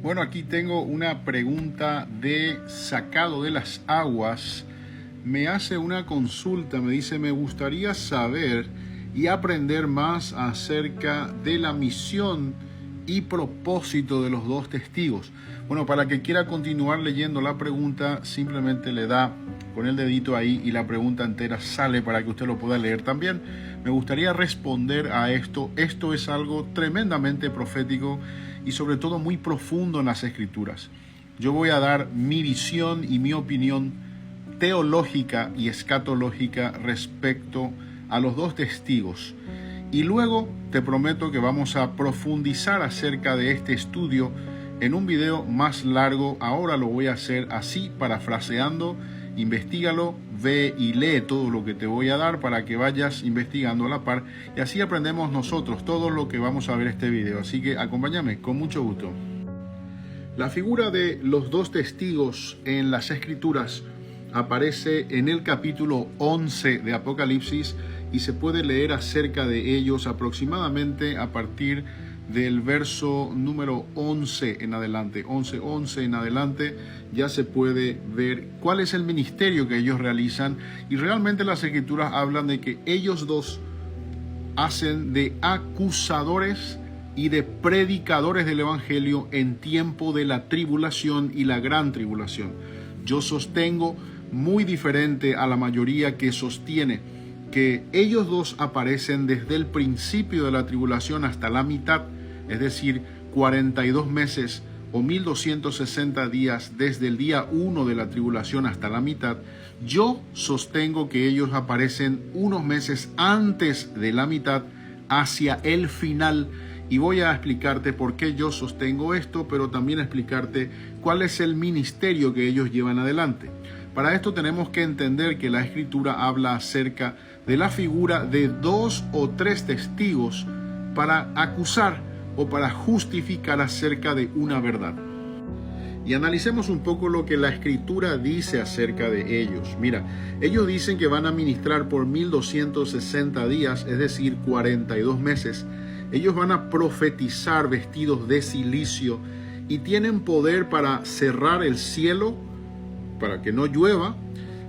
Bueno, aquí tengo una pregunta de Sacado de las Aguas. Me hace una consulta, me dice, me gustaría saber y aprender más acerca de la misión y propósito de los dos testigos. Bueno, para que quiera continuar leyendo la pregunta, simplemente le da con el dedito ahí y la pregunta entera sale para que usted lo pueda leer también. Me gustaría responder a esto. Esto es algo tremendamente profético y sobre todo muy profundo en las Escrituras. Yo voy a dar mi visión y mi opinión teológica y escatológica respecto a los dos testigos. Y luego te prometo que vamos a profundizar acerca de este estudio en un video más largo. Ahora lo voy a hacer así, parafraseando. Investígalo, ve y lee todo lo que te voy a dar para que vayas investigando a la par y así aprendemos nosotros todo lo que vamos a ver este video. Así que acompáñame con mucho gusto. La figura de los dos testigos en las Escrituras aparece en el capítulo 11 de Apocalipsis y se puede leer acerca de ellos aproximadamente a partir del verso número 11 en adelante. 11 en adelante ya se puede ver cuál es el ministerio que ellos realizan, y realmente las Escrituras hablan de que ellos dos hacen de acusadores y de predicadores del Evangelio en tiempo de la tribulación y la gran tribulación. Yo sostengo, muy diferente a la mayoría que sostiene, que ellos dos aparecen desde el principio de la tribulación hasta la mitad, es decir, 42 meses o 1260 días desde el día 1 de la tribulación hasta la mitad. Yo sostengo que ellos aparecen unos meses antes de la mitad, hacia el final, y voy a explicarte por qué yo sostengo esto, pero también explicarte cuál es el ministerio que ellos llevan adelante. Para esto tenemos que entender que la Escritura habla acerca de la figura de 2 o 3 testigos para acusar o para justificar acerca de una verdad. Y analicemos un poco lo que la Escritura dice acerca de ellos. Mira, ellos dicen que van a ministrar por 1260 días, es decir, 42 meses. Ellos van a profetizar vestidos de cilicio y tienen poder para cerrar el cielo, para que no llueva,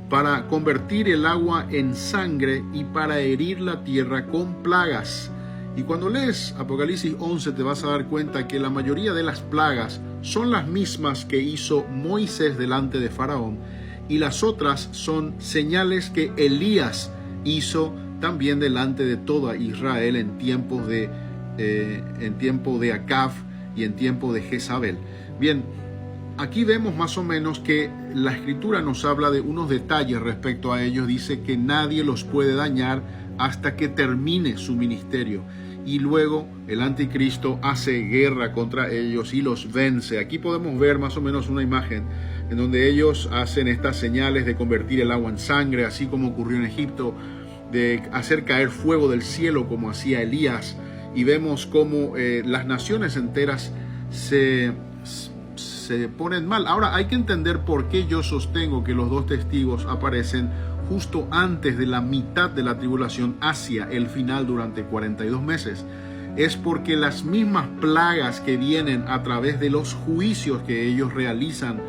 para convertir el agua en sangre y para herir la tierra con plagas. Y cuando lees Apocalipsis 11 te vas a dar cuenta que la mayoría de las plagas son las mismas que hizo Moisés delante de Faraón, y las otras son señales que Elías hizo también delante de toda Israel en tiempo de Acab y en tiempo de Jezabel. Bien, aquí vemos más o menos que la Escritura nos habla de unos detalles respecto a ellos. Dice que nadie los puede dañar hasta que termine su ministerio. Y luego el anticristo hace guerra contra ellos y los vence. Aquí podemos ver más o menos una imagen en donde ellos hacen estas señales de convertir el agua en sangre, así como ocurrió en Egipto, de hacer caer fuego del cielo como hacía Elías. Y vemos cómo las naciones enteras se ponen mal. Ahora hay que entender por qué yo sostengo que los dos testigos aparecen justo antes de la mitad de la tribulación, hacia el final durante 42 meses. Es porque las mismas plagas que vienen a través de los juicios que ellos realizan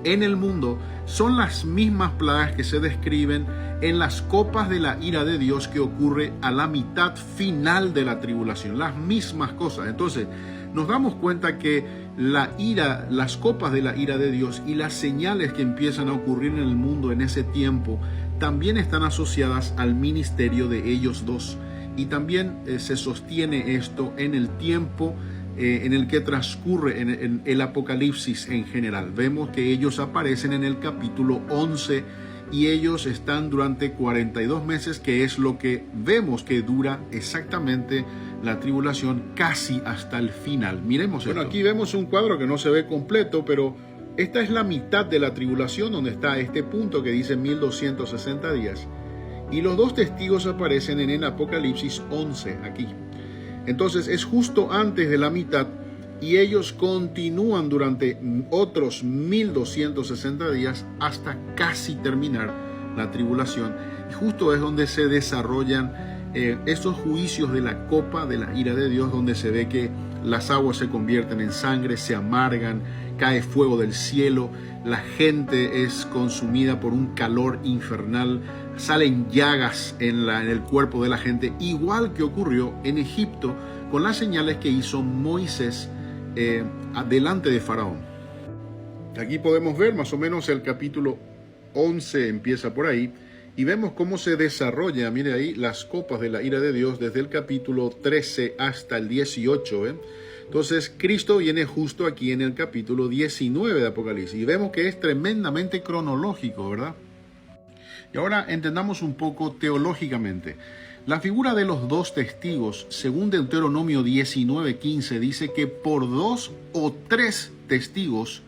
en el mundo son las mismas plagas que se describen en las copas de la ira de Dios que ocurre a la mitad final de la tribulación. Las mismas cosas. Entonces nos damos cuenta que la ira, las copas de la ira de Dios y las señales que empiezan a ocurrir en el mundo en ese tiempo también están asociadas al ministerio de ellos dos. Y también se sostiene esto en el tiempo en el que transcurre en el Apocalipsis en general. Vemos que ellos aparecen en el capítulo 11 y ellos están durante 42 meses, que es lo que vemos que dura exactamente la tribulación, casi hasta el final. Miremos esto. Bueno, aquí vemos un cuadro que no se ve completo, pero esta es la mitad de la tribulación, donde está este punto que dice 1260 días. Y los dos testigos aparecen en el Apocalipsis 11 aquí. Entonces es justo antes de la mitad y ellos continúan durante otros 1260 días hasta casi terminar la tribulación. Y justo es donde se desarrollan estos juicios de la copa de la ira de Dios, donde se ve que las aguas se convierten en sangre, se amargan, cae fuego del cielo, la gente es consumida por un calor infernal, salen llagas en el cuerpo de la gente, igual que ocurrió en Egipto con las señales que hizo Moisés delante de Faraón. Aquí podemos ver más o menos el capítulo 11 empieza por ahí, y vemos cómo se desarrolla, mire ahí, las copas de la ira de Dios desde el capítulo 13 hasta el 18. Entonces, Cristo viene justo aquí en el capítulo 19 de Apocalipsis. Y vemos que es tremendamente cronológico, ¿verdad? Y ahora entendamos un poco teológicamente. La figura de los dos testigos, según Deuteronomio 19:15, dice que por 2 o 3 testigos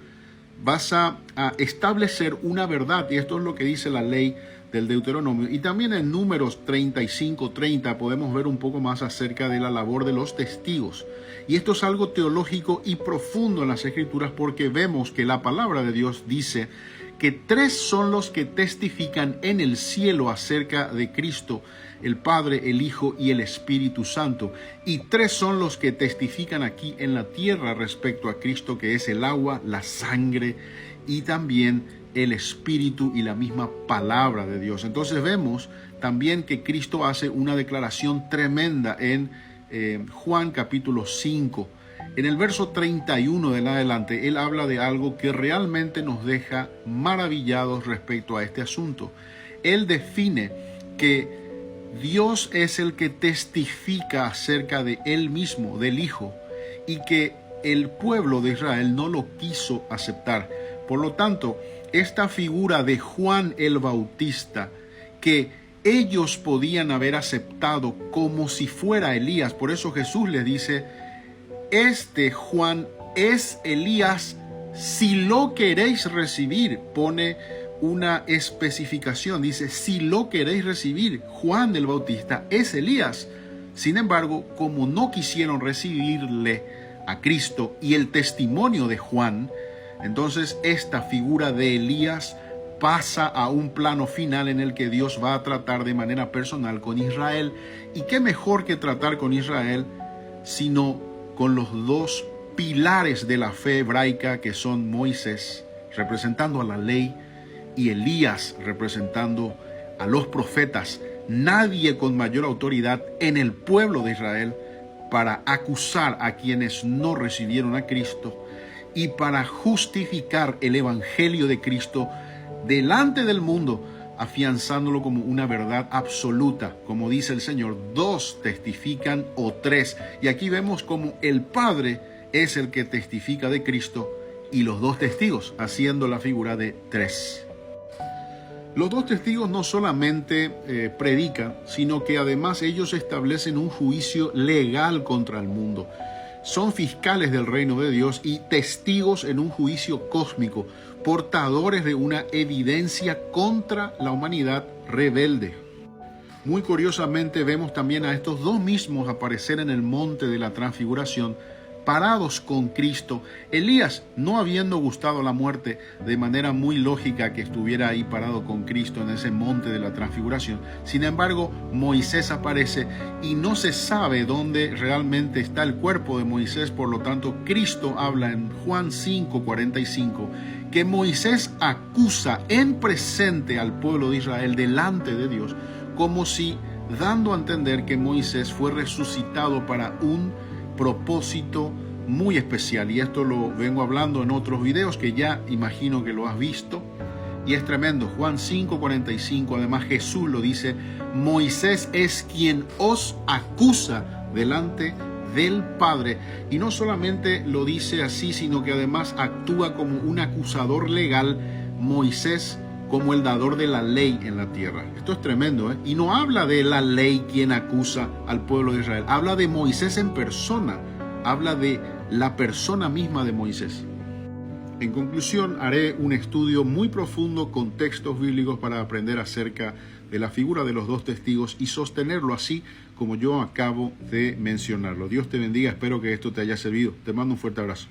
vas a establecer una verdad. Y esto es lo que dice la ley del Deuteronomio. Y también en Números 35:30 podemos ver un poco más acerca de la labor de los testigos. Y esto es algo teológico y profundo en las Escrituras, porque vemos que la palabra de Dios dice que 3 son los que testifican en el cielo acerca de Cristo, el Padre, el Hijo y el Espíritu Santo. Y 3 son los que testifican aquí en la tierra respecto a Cristo, que es el agua, la sangre y también el Espíritu y la misma palabra de Dios. Entonces vemos también que Cristo hace una declaración tremenda en Juan capítulo 5. En el verso 31 en adelante, él habla de algo que realmente nos deja maravillados respecto a este asunto. Él define que Dios es el que testifica acerca de él mismo, del Hijo, y que el pueblo de Israel no lo quiso aceptar. Por lo tanto, esta figura de Juan el Bautista, que ellos podían haber aceptado como si fuera Elías, por eso Jesús les dice, este Juan es Elías, si lo queréis recibir. Pone una especificación, dice, si lo queréis recibir, Juan el Bautista es Elías. Sin embargo, como no quisieron recibirle a Cristo y el testimonio de Juan, entonces esta figura de Elías pasa a un plano final en el que Dios va a tratar de manera personal con Israel. Y qué mejor que tratar con Israel sino con los 2 pilares de la fe hebraica, que son Moisés representando a la ley y Elías representando a los profetas. Nadie con mayor autoridad en el pueblo de Israel para acusar a quienes no recibieron a Cristo y para justificar el evangelio de Cristo delante del mundo, afianzándolo como una verdad absoluta. Como dice el Señor, 2 testifican o 3. Y aquí vemos como el Padre es el que testifica de Cristo y los 2 testigos, haciendo la figura de 3. Los 2 testigos no solamente predican, sino que además ellos establecen un juicio legal contra el mundo. Son fiscales del reino de Dios y testigos en un juicio cósmico, portadores de una evidencia contra la humanidad rebelde. Muy curiosamente vemos también a estos 2 mismos aparecer en el monte de la transfiguración, parados con Cristo. Elías, no habiendo gustado la muerte, de manera muy lógica que estuviera ahí parado con Cristo en ese monte de la transfiguración. Sin embargo, Moisés aparece y no se sabe dónde realmente está el cuerpo de Moisés. Por lo tanto, Cristo habla en Juan 5:45 que Moisés acusa en presente al pueblo de Israel delante de Dios, como si dando a entender que Moisés fue resucitado para un propósito muy especial. Y esto lo vengo hablando en otros videos que ya imagino que lo has visto, y es tremendo. Juan 5:45, además Jesús lo dice, Moisés es quien os acusa delante del Padre. Y no solamente lo dice así, sino que además actúa como un acusador legal, Moisés como el dador de la ley en la tierra. Esto es tremendo, ¿eh? Y no habla de la ley quien acusa al pueblo de Israel, habla de Moisés en persona, habla de la persona misma de Moisés. En conclusión, haré un estudio muy profundo con textos bíblicos para aprender acerca de la figura de los 2 testigos y sostenerlo así como yo acabo de mencionarlo. Dios te bendiga, espero que esto te haya servido. Te mando un fuerte abrazo.